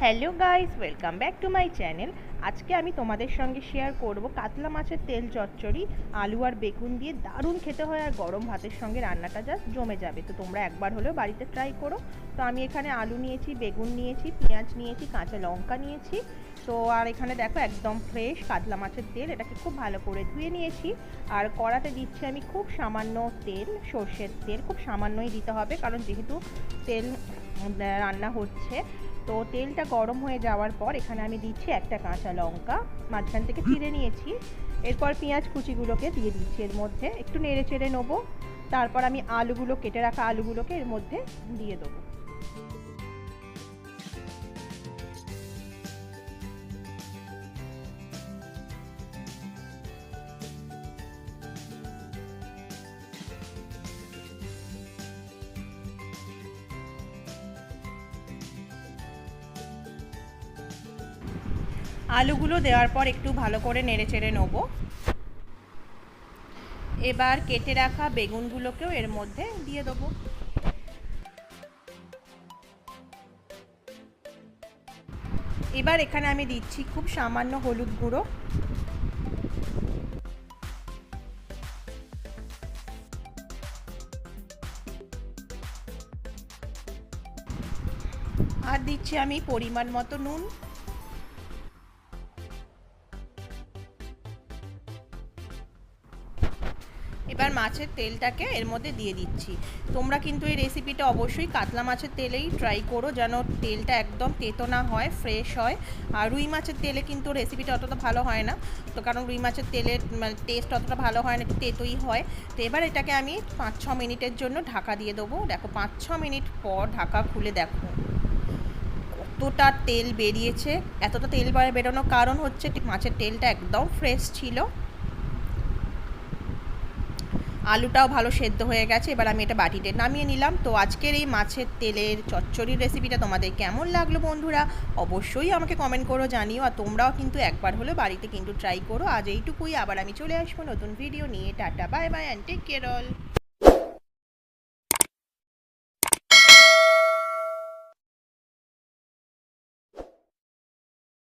Hello guys, welcome back to my channel. আজকে আমি তোমাদের সঙ্গে শেয়ার করব কাতলা মাছের তেল চচ্চড়ি। আলু আর বেগুন দিয়ে দারুণ খেতে হয়, আর গরম ভাতের সঙ্গে রান্নাটা জাস্ট জমে যাবে। তো তোমরা একবার হলেও বাড়িতে ট্রাই করো। তো আমি এখানে আলু নিয়েছি, বেগুন নিয়েছি, পেঁয়াজ নিয়েছি, কাঁচা লঙ্কা নিয়েছি। তো আর এখানে দেখো একদম ফ্রেশ কাতলা মাছের তেল, এটাকে খুব ভালো করে ধুয়ে নিয়েছি। আর কড়াতে দিচ্ছি আমি খুব সামান্য তেল, সর্ষের তেল খুব সামান্যই দিতে হবে, কারণ যেহেতু তেল রান্না হচ্ছে। তো তেলটা গরম হয়ে যাওয়ার পর এখানে আমি দিচ্ছি একটা কাঁচা লঙ্কা মাঝখান থেকে চিড়ে নিয়েছি। এরপর পেঁয়াজ কুচিগুলোকে দিয়ে দিচ্ছি এর মধ্যে, একটু নেড়ে চেড়ে নেবো। তারপর আমি আলুগুলো কেটে রাখা আলুগুলোকে এর মধ্যে দিয়ে দেবো। আলুগুলো দেওয়ার পর একটু ভালো করে নেড়ে চেড়ে নেবো। এবার কেটে রাখা বেগুনগুলোকেও এর মধ্যে দিয়ে দেবো। এবার এখানে আমি দিচ্ছি খুব সামান্য হলুদ গুঁড়ো, আর দিচ্ছি আমি পরিমাণ মতো নুন। এবার মাছের তেলটাকে এর মধ্যে দিয়ে দিচ্ছি। তোমরা কিন্তু এই রেসিপিটা অবশ্যই কাতলা মাছের তেলেই ট্রাই করো, যেন তেলটা একদম তেতো না হয়, ফ্রেশ হয়। আর রুই মাছের তেলে কিন্তু রেসিপিটা অতটা ভালো হয় না, তো কারণ রুই মাছের তেলের টেস্ট অতটা ভালো হয় না, একটু তেতোই হয়। তো এবার এটাকে আমি 5-6 মিনিটের জন্য ঢাকা দিয়ে দেবো। দেখো 5-6 মিনিট পর ঢাকা খুলে দেখো কতটা তেল বেরিয়েছে। এতটা তেল বেরোনোর কারণ হচ্ছে মাছের তেলটা একদম ফ্রেশ ছিল, আলুটাও ভালো সেদ্ধ হয়ে গেছে। এবার আমি এটা বাটিতে নামিয়ে নিলাম। তো আজকের এই মাছের তেলের চচ্চড়ির রেসিপিটা তোমাদের কেমন লাগলো বন্ধুরা, অবশ্যই আমাকে কমেন্ট করো, জানিও। আর তোমরাও কিন্তু একবার হলেও বাড়িতে কিন্তু ট্রাই করো। আজ এইটুকুই, আবার আমি চলে আসবো নতুন ভিডিও নিয়ে। Tata, bye bye, and take care all.